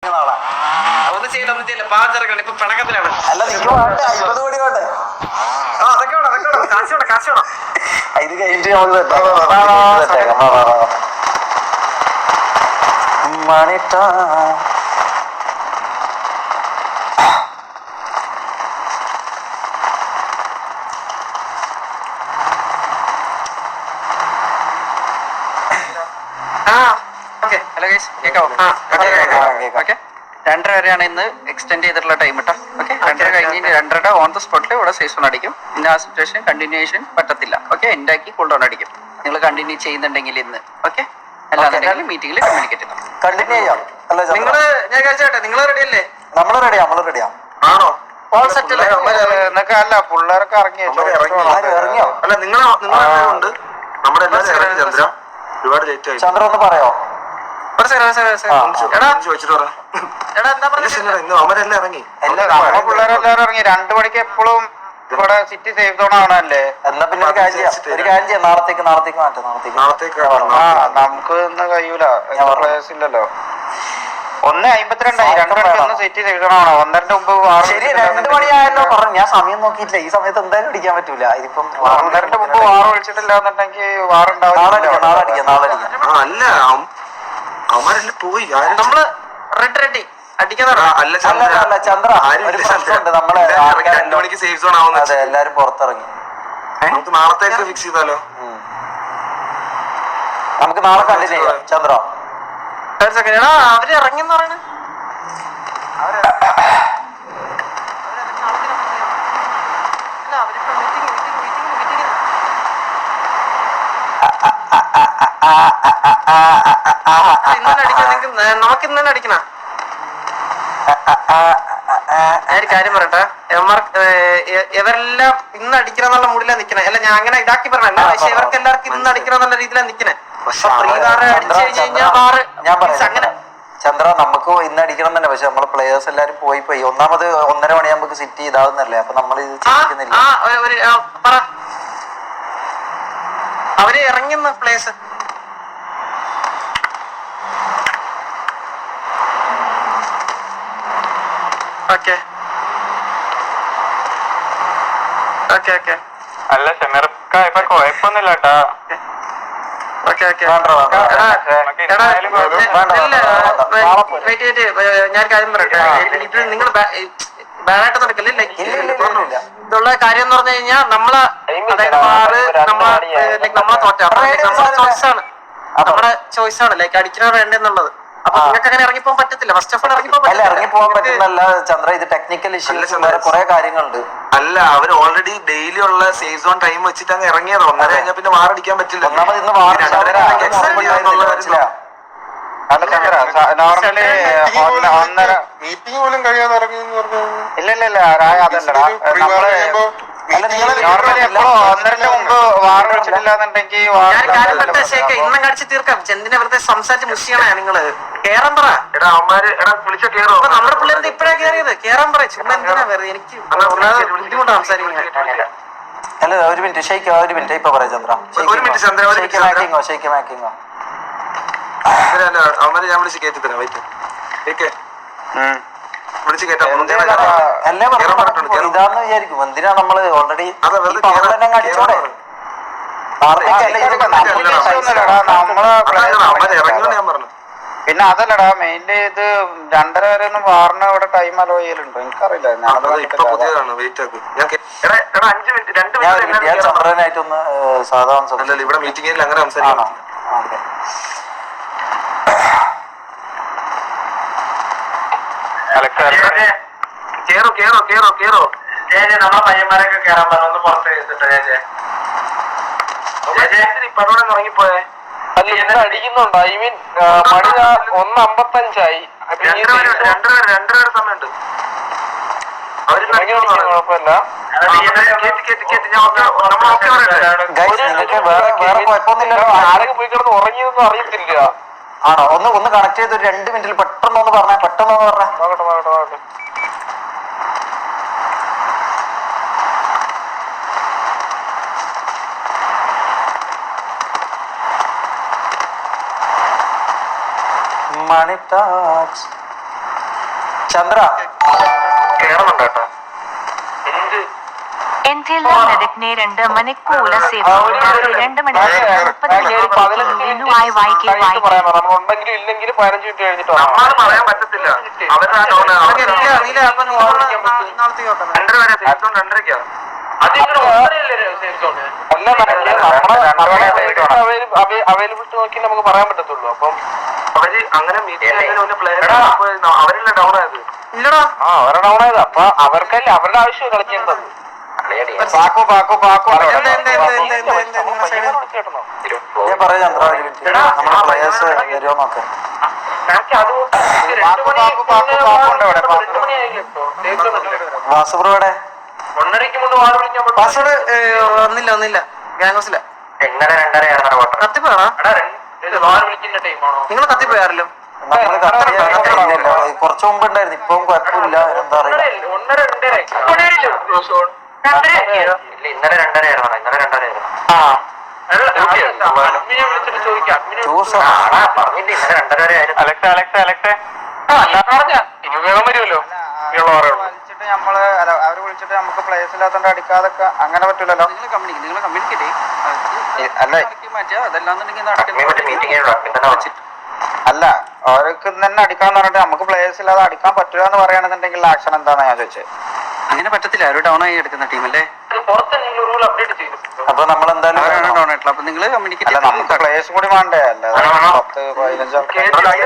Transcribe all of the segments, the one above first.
ഒന്നും ചെയ്യില്ല പാചകം ഇപ്പൊ പിണക്കത്തിലാണ്. അല്ല നിങ്ങൾ 50 കോടി വേണ്ടേ? അതൊക്കെ വേണം കാശ് വേണം. ഇത് കഴിഞ്ഞിട്ട് മണിട്ടാ ഹലോ ഗൈസ് കേൾക്കാവോ? ഓക്കെ 2:30 വരെയാണ് ഇന്ന് എക്സ്റ്റെൻഡ് ചെയ്തിട്ടുള്ള ടൈം കേട്ടോ. ഓക്കെ 2:30 കഴിഞ്ഞ് 2:30 ഓൺ ദ സ്പോട്ടിൽ ഇവിടെ സീസൺ അടിക്കും. ഇന്ന് ആ സിറ്റുവേഷൻ കണ്ടിന്യൂഷൻ പറ്റത്തില്ല. ഓക്കെ എൻഡാക്കി കൂൾ ഡൗൺ അടിക്കും. നിങ്ങൾ കണ്ടിന്യൂ ചെയ്യുന്നുണ്ടെങ്കിൽ ഇന്ന് ഓക്കെ, അല്ലാന്നുണ്ടെങ്കിൽ മീറ്റിംഗിൽ കമ്മ്യൂണിക്കേറ്റ് ചെയ്യണം. കണ്ടിന്യൂ ചെയ്യാം. നിങ്ങള് ഞാൻ കഴിച്ചോട്ടെ, നിങ്ങൾ റെഡി അല്ലേ? നമ്മൾ റെഡിയാ. ആണോ? ഓൾ സെറ്റ് അല്ലേ? എന്നൊക്കെ അല്ല പിള്ളേരൊക്കെ ഇറങ്ങിയോ? അല്ല നിങ്ങളുണ്ട് നമ്മുടെ ഒരുപാട് ലേറ്റ് ആയി. ചന്ദ്ര ഒന്ന് പറയോ? അവരെല്ലാം ഇറങ്ങി. നമ്മളെ പിള്ളേരെല്ലാരും ഇറങ്ങി. 2 മണിക്ക് എപ്പോഴും ഇവിടെ സിറ്റി സേഫ് സോൺ ആണല്ലേ. എന്നാ പിന്നെ ഒരു കാര്യം ചെയ്യാം. നാളത്തേക്ക് മാറ്റാം. നമുക്ക് ഇന്ന് കഴിയൂല, പ്ലേയേഴ്സ് ഇല്ലല്ലോ. 1:52 2 മണിക്ക് ഒന്ന് സിറ്റി സേഫ് സോൺ ആണോ? 1:30 മുമ്പ് 2 മണിയായല്ലോ പറഞ്ഞു. ഞാൻ സമയം നോക്കിയിട്ടില്ല. ഈ സമയത്ത് എന്തായാലും അടിക്കാൻ പറ്റൂല. ഇതിപ്പം 1:30 മുമ്പ് വാർ വിളിച്ചിട്ടില്ല എന്നുണ്ടെങ്കിൽ വാറുണ്ടാവും. നാളെ അടിക്കാം. അല്ല അവന്മാരെല്ലാം പോയി. നമ്മള് റെഡി അടിക്കാതെ. അല്ല ചന്ദ്ര ഒരു പ്രശ്നമുണ്ട്. നമ്മളെ 2 മണിക്ക് സേഫ് സോൺ ആവുന്ന. അതെ എല്ലാരും പുറത്തിറങ്ങി. നമുക്ക് നാളത്തേക്ക് ഫിക്സ് ചെയ്താലോ? നമുക്ക് നാളെ കണ്ടിന്യൂ ചെയ്യാം. ചന്ദ്ര അവര് ഇറങ്ങിന്ന് പറയണ നമുക്ക് ഇന്ന് തന്നെ അടിക്കണ. ഞാനൊരു കാര്യം പറയട്ടെ, ഇവരെല്ലാം ഇന്ന് അടിക്കണമെന്നുള്ള മൂഡിലാണ് നിക്കണേ. അല്ല ഞാൻ അങ്ങനെ ഇതാക്കി പറഞ്ഞല്ല, പക്ഷെ ഇവർക്ക് എല്ലാവർക്കും ഇന്ന് അടിക്കണമെന്നുള്ള രീതിയിലാണ് നിക്കണേ. ചന്ദ്ര നമുക്ക് ഇന്ന് അടിക്കണം തന്നെ. പക്ഷെ നമ്മള് പ്ലേയേഴ്സ് എല്ലാരും പോയി ഒന്നാമത് 1:30 മണിയാകുമ്പോ സിറ്റി ഇതാവുന്നല്ലേ. അപ്പൊ നമ്മൾ ഇത് ചിന്തിക്കുന്നില്ല. അവര് ഇറങ്ങുന്ന പ്ലേസ് അല്ല ഷെമിർക്ക ഇപ്പൊ കുഴപ്പമൊന്നുമില്ല കേട്ടാ. ഞാൻ കാര്യം പറയട്ടെ, ഇത് നിങ്ങൾ ബാഡായിട്ട് നടക്കല്ലേ. ഇതുള്ള കാര്യം എന്ന് പറഞ്ഞു കഴിഞ്ഞാൽ നമ്മളെ നമ്മളെ ചോയ്സാണ് ലൈക്ക് അടിക്കണോ വേണ്ടെന്നുള്ളത്. അപ്പൊ നിങ്ങൾക്ക് അങ്ങനെ ഇറങ്ങിപ്പോകാൻ പറ്റത്തില്ല. ഫസ്റ്റ് ഓഫ് ഓൾ ഇറങ്ങിപ്പോകാൻ പറ്റുന്നല്ല ചന്ദ്ര. ഇത് ടെക്നിക്കൽ ഇഷ്യൂസ് കുറെ കാര്യങ്ങളുണ്ട്. അല്ല അവര് ഓൾറെഡി ഡെയിലി ഉള്ള സേഫ് സോൺ ടൈം വെച്ചിട്ട് അങ്ങ് ഇറങ്ങിയത്. 1:30 കഴിഞ്ഞാൽ പിന്നെ വാറടിക്കാൻ പറ്റില്ല. ഒന്നാമത് ഇന്ന് നോർമലി മീറ്റിംഗ് പോലും കഴിയാതെ ഇറങ്ങി. ഇല്ല അതല്ലടാ. നോർമലി എപ്പോഴും 1:30 മുമ്പ് വാർ വിളിച്ചിട്ടില്ല എന്നുണ്ടെങ്കിൽ ഇന്നും കടിച്ച് തീർക്കാം. ചെന്തിനെ വെറുതെ സംസാരിച്ച് മുഷിയണേ നിങ്ങള്. കേറാൻ പറ. നമ്മുടെ പിള്ളേരുടെ ഇപ്പഴാ കേറിയത്. കേറാൻ പറ. ചുമ്മാ എന്തിനാ വെറുതെ എനിക്ക് ബുദ്ധിമുട്ടാണ് സംസാരിക്കുന്നത്. അല്ല ഒരു മിനിറ്റ് ഇപ്പൊ പറയാം ചന്ദ്ര. മേക്കിങ്ങോ അവന്മാരെ ഞാൻ വിളിച്ച് കയറ്റി തരാം. വിളിച്ച് കേട്ടാ ഇതാന്ന് വിചാരിക്കും. എന്തിനാ നമ്മള് ഓൾറെഡി അടിച്ചോടെ. പിന്നെ അതല്ലടാ മെയിൻലി ഇത് 2:30 വരെ ഒന്നും വാറിന് ഇവിടെ ടൈം അലോ ചെയ്യലുണ്ടോ എനിക്കറിയില്ല. ചന്ദ്രനായിട്ടൊന്ന് സാധാരണ ഇവിടെ മീറ്റിംഗിൽ അങ്ങനെ സംസാരിക്കണം. നമ്മളെ പയ്യന്മാരൊക്കെ കേറാൻ പറഞ്ഞു. പുറത്ത് ഇപ്പഴോടെ ഇറങ്ങിപ്പോയെ. അടിക്കുന്നുണ്ടോ? ഐ മീൻ മണി 1:55 രണ്ടര സമയമുണ്ട്. കുഴപ്പമില്ല. ആരൊക്കെ പോയി കിടന്ന് ഉറങ്ങിയതൊന്നും അറിയത്തില്ല. ആണോ? ഒന്ന് കണക്ട് ചെയ്ത് 2 മിനിറ്റിൽ പെട്ടെന്ന് പറഞ്ഞേ. നോക്കട്ടെ. Money talks. ചന്ദ്ര കേറുന്നുണ്ട് കേട്ടോ. Entila Medicne 2 മണിക്കൂർ സേവ 2 മണിക്കൂർ 30 YYKY ഉണ്ടെങ്കിലും ഇല്ലെങ്കിലും 15 മിനിറ്റ് കഴിഞ്ഞിട്ടോ നമ്മള് പറയാൻ പറ്റത്തില്ല. അവരുടെ അവൈലബിലിറ്റി നോക്കി നമുക്ക് പറയാൻ പറ്റത്തുള്ളൂ. അപ്പം അവര് അങ്ങനെ അവരല്ല ഡൗൺ ആയത്. ഇല്ലടാ അവരുടെ ഡൗൺ ആയത്. അപ്പൊ അവർക്കല്ലേ അവരുടെ ആവശ്യം കളിക്കേണ്ടത്. പാക്കോ ഞാൻ പറയാം ചന്ദ്ര ഒരു മിനിറ്റ്. നമ്മുടെ പ്ലേയേഴ്സ് വരുമോ നോക്കാം. വാസുബ്രോടെ പാസ്വേഡ് ഒന്നില്ല ഗാംഗോസില്ല. എങ്ങനെ 2:30 കത്തിപ്പോയാ നിങ്ങൾ കത്തിപ്പോയാറല്ലോ. നമ്മള് കത്തില്ല. കുറച്ച് മുമ്പ് ഉണ്ടായിരുന്നു. ഇപ്പം കുഴപ്പമില്ല. എന്താ അറിയില്ല. ഇന്നലെ 2:30 ഇന്നലെ 2:30 ജ്യൂസ് പറഞ്ഞിട്ട് ഇന്നലെ 2:30 ആയിരുന്നു. ഇനി വേഗം വരുമല്ലോ. നമ്മള് അവര് വിളിച്ചിട്ട് നമുക്ക് പ്ലേസ് ഇല്ലാത്തോണ്ട് അടിക്കാതൊക്കെ അങ്ങനെ പറ്റൂലല്ലോ. നിങ്ങൾ കമ്മ്യൂണിക്കേറ്റ് അല്ല മാറ്റുക. അതല്ലാന്നുണ്ടെങ്കിൽ മീറ്റിംഗ് അല്ല അവർക്ക് തന്നെ അടിക്കാന്ന് പറഞ്ഞിട്ട് നമുക്ക് പ്ലേയേഴ്സ് ഇല്ലാതെ അടിക്കാൻ പറ്റില്ല എന്ന് പറയുകയാണെന്നുണ്ടെങ്കിൽ ആക്ഷൻ എന്താണെന്ന് ഞാൻ ചോദിച്ചത്. അങ്ങനെ പറ്റത്തില്ല. ഒരു ഡൗൺ ആയി എടുക്കുന്ന ടീമല്ലേ. റൂൾ അപ്ഡേറ്റ് ചെയ്തു. അപ്പൊ നമ്മളെന്തായാലും അവരാണ് ഡൗൺ ആയിട്ടുള്ളത്. അപ്പൊ നിങ്ങൾ അല്ല കമ്മ്യൂണിക്കേറ്റ് നമുക്ക് പ്ലേയേഴ്സ് കൂടി വേണ്ടേ. അല്ലാതെ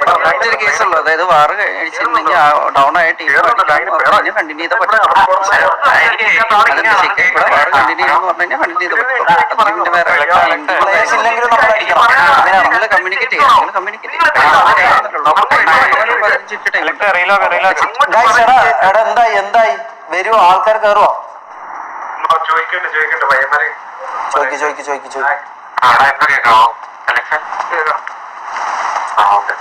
10-15 ഒരു കേസുള്ളൂ. അതായത് വാറ് കഴിച്ചിട്ടുണ്ടെങ്കിൽ ഡൗൺ ആയ ടീം കണ്ടിന്യൂ ചെയ്താൽ പറ്റും. ഇവിടെ വാറ് കണ്ടിന്യൂ ചെയ്യുന്ന പറഞ്ഞു കഴിഞ്ഞാൽ കണ്ടിന്യൂ ചെയ്താൽ പറ്റും. അതിന് വേറെ പ്ലേയേഴ്സ് ഇല്ലെങ്കിലും നമ്മൾ അടിക്കണം. നിങ്ങൾ കമ്മ്യൂണിക്കേറ്റ് ചെയ്യാം. നിങ്ങൾ കമ്മ്യൂണിക്കേറ്റ് ചെയ്യാം. Guys, എടാ എന്തായി വരുവോ? ആൾക്കാർ കയറുവോ? ചോദിക്കട്ടെ പയ്യന്മാര് ചോദിക്ക്. എപ്പോ കേൾക്കാമോ കലക്ഷൻ? ഓക്കെ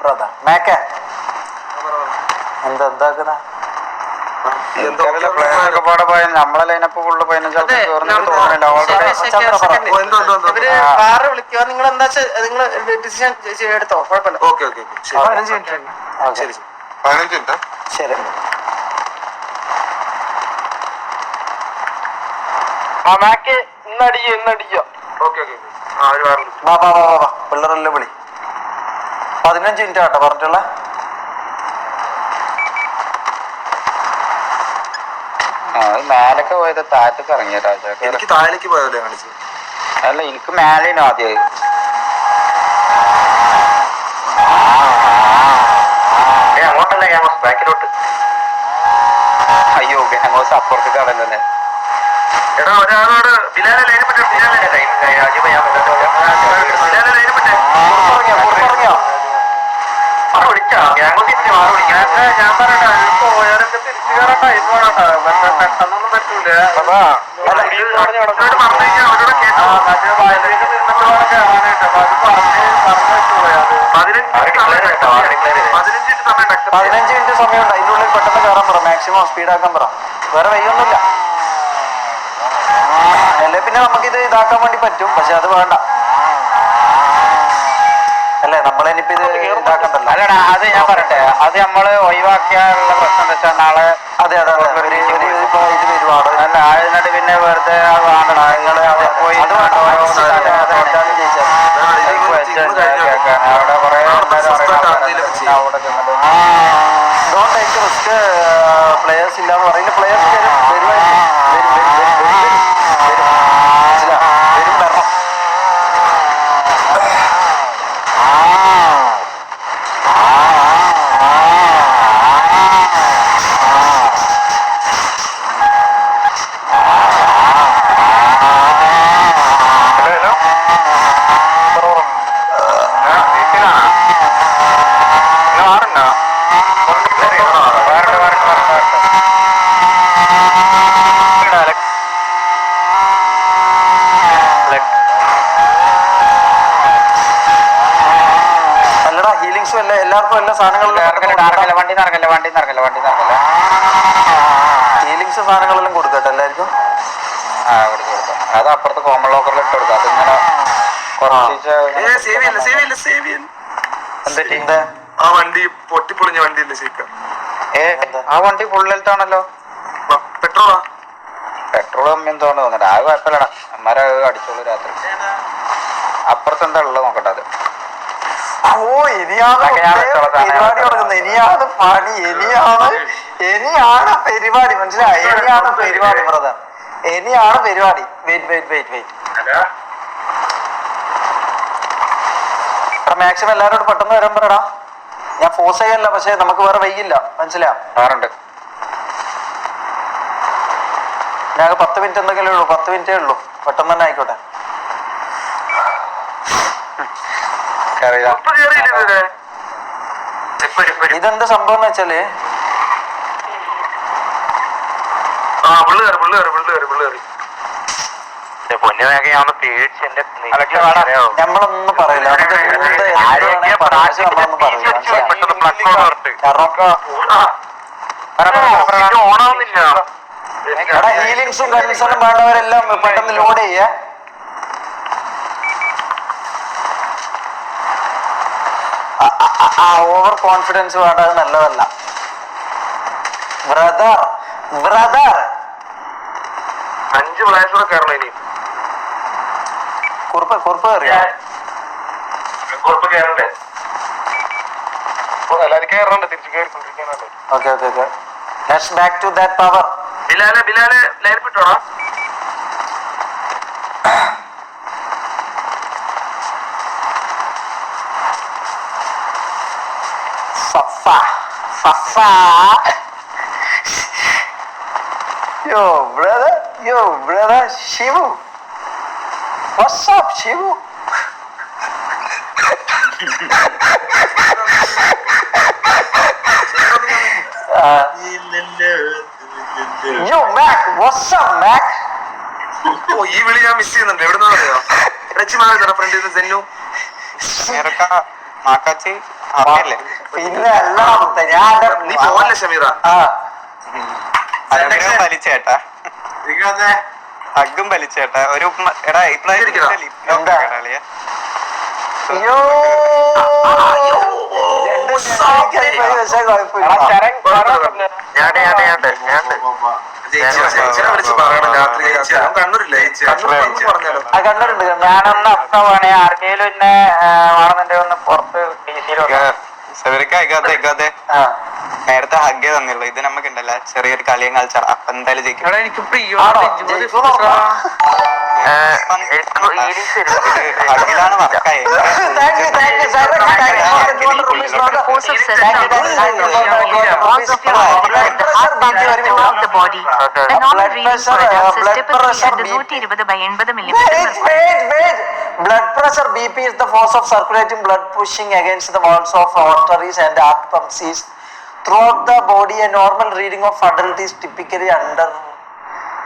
ബ്രദർ മേക്ക എന്താക്കുന്ന പ്ലേയേഴ്സൊക്കെ പാടെ പോയ നമ്മളെ ലൈനപ്പ് ഫുള്ള് 15 തോന്നുന്നില്ല. ഇവര് കാറ് വിളിക്കുക. നിങ്ങൾ എന്താ നിങ്ങൾ ഡിസിഷൻ എടുത്തോ, കുഴപ്പമില്ല. 15 മിനിറ്റ്. ശരി 15 മിനിറ്റ്. ശരി ഇന്നടിയോ ഓക്കെ അവര് പറഞ്ഞു. വാ പിള്ളേരെല്ലാം വിളി. 15 മിനിറ്റ് ആട്ടോ പറഞ്ഞിട്ടുള്ള. മേലൊക്കെ പോയത് താഴത്തേക്ക് ഇറങ്ങിയ രാജാക്ക്. എനിക്ക് താഴേക്ക് പോയതല്ലേ കാണിച്ചത്. അല്ല എനിക്ക് മേലേനോ ആദ്യം. അങ്ങോട്ടല്ല ഗ്യാമോസ് ബാക്കിലോട്ട്. അയ്യോ ഗ്യാമോസ് അപ്പുറത്തേക്ക് കടല്ലേ. എടാ ഒരാളോട് ബിലാലെ ലൈൻ പറ്റേ വിളിച്ചാ ഗ്യാമോസ് ഇത്തിരി മാറി വിളിക്കാൻ. ഞാൻ പറയട്ടെ പോയാലൊക്കെ തിരിച്ചു കയറാൻ ടൈം വേണം. പെട്ടെന്നൊന്നും പറ്റൂല. അവരോട് പറഞ്ഞേക്കാം. അവരോട് കേട്ടോ 15 മിനിറ്റ് സമയമുണ്ട്. അതിൻ്റെ ഉള്ളിൽ പെട്ടെന്ന് കയറാൻ പറ. മാക്സിമം സ്പീഡാക്കാൻ പറ. വേറെ വയ്യൊന്നുമില്ല. അല്ലെ പിന്നെ നമുക്കിത് ഇതാക്കാൻ വേണ്ടി പറ്റും. പക്ഷെ അത് വേണ്ട അല്ലേ. നമ്മളിനിപ്പോ ഇത് ഇതാക്കണ്ടല്ലോ. അല്ലടാ അത് ഞാൻ പറയട്ടെ. അത് നമ്മള് ഒഴിവാക്കിയാലുള്ള പ്രശ്നം എന്താ വെച്ചാൽ നാളെ അതെ ഇത് വരുവാണ്. അല്ല അതിനിട്ട് പിന്നെ വെറുതെ വേണ്ടടാ. നിങ്ങള് അവിടെ പോയി അവിടെ കുറെ അവിടെ ചെന്നിട്ട് ഡോണ്ട് ടേക്ക് റിസ്ക്. പ്ലേയേഴ്സ് ഇല്ലാന്ന് പറയില്ല. പ്ലേയേഴ്സ് വരും വരണം. അല്ലടാ ഹീലിങ്സും അല്ല എല്ലാവർക്കും എല്ലാ സാധനങ്ങളും വണ്ടി നടക്കല്ല. ഹീലിങ്സ് സാധനങ്ങളെല്ലാം കൊടുക്കട്ടെ എല്ലാവർക്കും. കൊടുക്കാം. അത് അപ്പുറത്ത് കോമൺ ലോക്കറിൽ ഇട്ട് കൊടുക്കാം. അതിങ്ങനെ കുറച്ച് എന്താ ആ വണ്ടി പൊട്ടിപ്പൊളിഞ്ഞ വണ്ടിയില്ലേ ശരിക്കും ആ വണ്ടി ഫുള്ളിലത്താണല്ലോ. പെട്രോളാ പെട്രോൾ എന്തോന്ന് തോന്നില്ല. അത് കുഴപ്പമില്ലടാ, അമ്മമാരെ അടിച്ചോളൂ രാത്രി. അപ്പുറത്തെന്താ ഉള്ളത് നോക്കട്ടെ. അത് ഓ ഇനിയാണ് പരിപാടി തുടങ്ങുന്നത്. ഇനിയാണ് പണി. ഇനിയാണ് പരിപാടി. മനസ്സിലായി? ഇനിയാണ് പരിപാടി ബ്രദർ. ഇനിയാണ് പരിപാടി. വെയിറ്റ് മാക്സിമം എല്ലാവരോടും പെട്ടെന്ന് വരാൻ പറയടാ. ഞാൻ ഫോഴ്സ് ചെയ്യല്ല, പക്ഷെ നമുക്ക് വേറെ വൈകില്ല. മനസ്സിലാ? കാറുണ്ട്. ഞങ്ങൾക്ക് 10 മിനിറ്റ് എന്തെങ്കിലും ഉള്ളൂ. 10 മിനിറ്റേ ഉള്ളൂ. പെട്ടെന്ന് തന്നെ ആയിക്കോട്ടെ. ഇതെന്ത് സംഭവം എന്ന് വെച്ചാല് നമ്മളൊന്നും പറയില്ല. നമ്മളൊന്നും പറയില്ല. എടാ ഹീലിങ്സും കൺസണും വേണ്ടവരെല്ലാം പെട്ടെന്ന് ലോഡ് ചെയ്യേ. ഓവർ കോൺഫിഡൻസ് വേണ്ട, അത് നല്ലതല്ല ബ്രദർ. 5 പ്ലേയേഴ്സ് കൂടെ കയറണം ഇനി. കുറുപ്പ് കയറിയോ? കുഴപ്പം കയറണ്ടേ? എല്ലാവരും കയറണ്ടേ? തിരിച്ചു കയറിക്കൊണ്ടിരിക്കാനല്ലേ. Okay let's back to that power. ബിലാലെ ലൈൻ വിട്ടോടാ. Yo brother Shivu, what's up Shivu? Yo Mac, what's up Mac? ഓ ഈ വിളി ഞാൻ മിസ് ചെയ്യുന്നുണ്ട്. എവിടെ നിന്നാ അറിയോ? ഫ്രണ്ടിൽ നിന്ന് സെന്നു മാക്കാച്ചി പിന്നെ എല്ലാം നീ പോവല്ലേ ഷമീറ? വലിച്ചേട്ടാ, അഗ്ഗും വലിച്ചേട്ടാ. ഒരു എടാ കണ്ണൂരുണ്ട്. ഞാനൊന്ന് അപ്പവാണേ ആർക്കെങ്കിലും എന്നെ വേണമെന്നുണ്ടെ ഒന്ന് പുറത്ത് നേരത്തെ ഹഗ്ഗേ തന്നുള്ളൂ. ഇത് നമുക്ക് ഉണ്ടല്ലോ ചെറിയൊരു കളിയും കളിച്ചാൽ അപ്പൊ എന്തായാലും ജയിക്കും. എനിക്ക് ഹഗ്ഗിലാണ് വർക്കായി. Blood pressure BP is the force of circulating blood pushing against the walls of arteries and heart pumps is throughout the body. A normal reading of adult is typically under.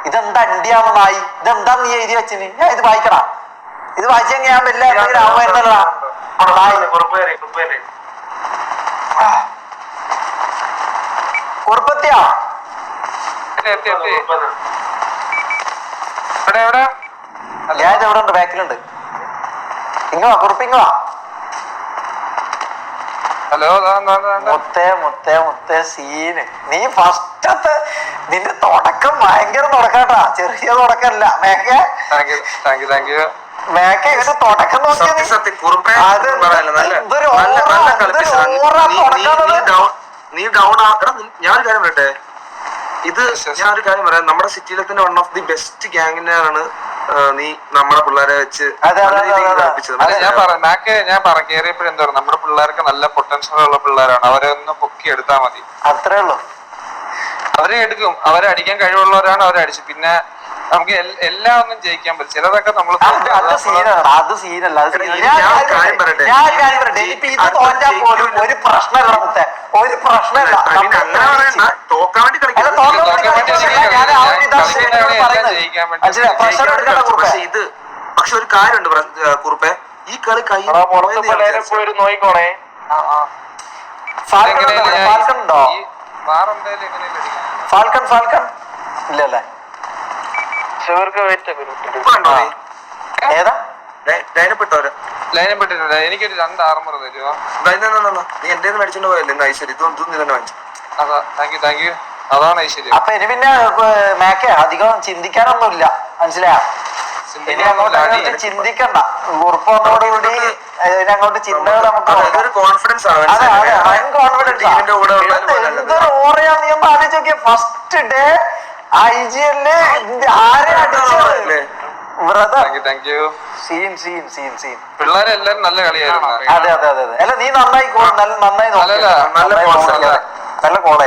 ഇതെന്താ അണ്ടിയാണെന്നായി? ഇതെന്താ നീ എഴുതി വെച്ചിന്? ഞാൻ ഇത് വായിക്കടാ. ഇത് വായിച്ചെങ്കിൽ ഞാൻ വലിയ കുറുപ്പത്തിയാ ഞാൻ ഇത് എവിടെ ഉണ്ട്? ബാക്കിലുണ്ട്. ഇങ്ങവാ കുറുപ്പിങ്ങവാ. ഹലോ മുത്തേ സീന്. നീ ഫസ്റ്റത്തെ നിന്റെ തുടക്കം ഭയങ്കര തുടക്കാട്ടാ. ചെറിയ തുടക്കല്ല മേക്കെ. മേക്കെ ഇതിന്റെ തുടക്കം നോക്കിയാ നീ ഡൗൺ ഞാനൊരു കാര്യം പറയട്ടെ. ഞാനൊരു കാര്യം പറയാം. നമ്മുടെ സിറ്റിയിലെ തന്നെ വൺ ഓഫ് ദി ബെസ്റ്റ് ഗ്യാങ്ങിനെയാണ് നീ നമ്മുടെ പിള്ളേരെ വെച്ച് ഞാൻ പറഞ്ഞു കയറിയപ്പോഴും എന്താ പറയുക, നമ്മുടെ പിള്ളേർക്ക് നല്ല പൊട്ടൻഷ്യൽ ഉള്ള പിള്ളേരാണ്. അവരെ ഒന്ന് പൊക്കി എടുത്താൽ മതി. അത്രേ ഉള്ളൂ. അവരെ എടുക്കും. അവരെ അടിക്കാൻ കഴിവുള്ളവരാണ് അവരെ അടിച്ചു. പിന്നെ നമുക്ക് എല്ലാം ഒന്നും ജയിക്കാൻ പറ്റും. ചിലതൊക്കെ നമ്മൾ ഒരു പ്രശ്നമല്ല മുത്തേ, ഒരു പ്രശ്നമല്ല. പക്ഷെ ഒരു കാര്യമുണ്ട് കുറുപ്പെ, ഈ കളി നോയിക്കോണേ. ഫാൽക്കൺ ഇല്ലല്ലേ? ഷുവർക്ക് ഏതാ ലൈനപ്പ് ഇട്ടോരെ ലൈനെ പെട്ടിട്ടുണ്ട്. എനിക്കൊരു 2 ആർമർ തരുമോ? നീ എന്റെ മേടിച്ചോണ്ട് പോയല്ലേ ഇന്ന് ഐശ്വര്യ ഇതൊന്നും നീ തന്നെ വാങ്ങിച്ചു. അതാ താങ്ക് യു. അതാണ് ഐശ്വര്യം. അപ്പൊ ഇനി പിന്നെ മേക്കെ അധികം ചിന്തിക്കാനൊന്നുമില്ല, മനസ്സിലായ? ഇനി അങ്ങോട്ട് ചിന്തിക്കണ്ട. ഉറപ്പ് വന്നതോടുകൂടി ഇതിനങ്ങോട്ട് ചിന്തകൾ നമുക്ക് അതൊരു കോൺഫിഡൻസ് ആണ്. എന്തൊരു ഓറയാ നീ ഒന്ന് ആലോചിച്ച് നോക്കിയ. ഫസ്റ്റ് ഡേ IGL ആരെ അടിച്ചത് ബ്രദർ. Thank you. സീൻ പിള്ളേരെല്ലാരും നല്ല കളിയായിരുന്നു. അതെ അല്ല നീ നന്നായി നന്നായി നല്ല നല്ല കോളായത്.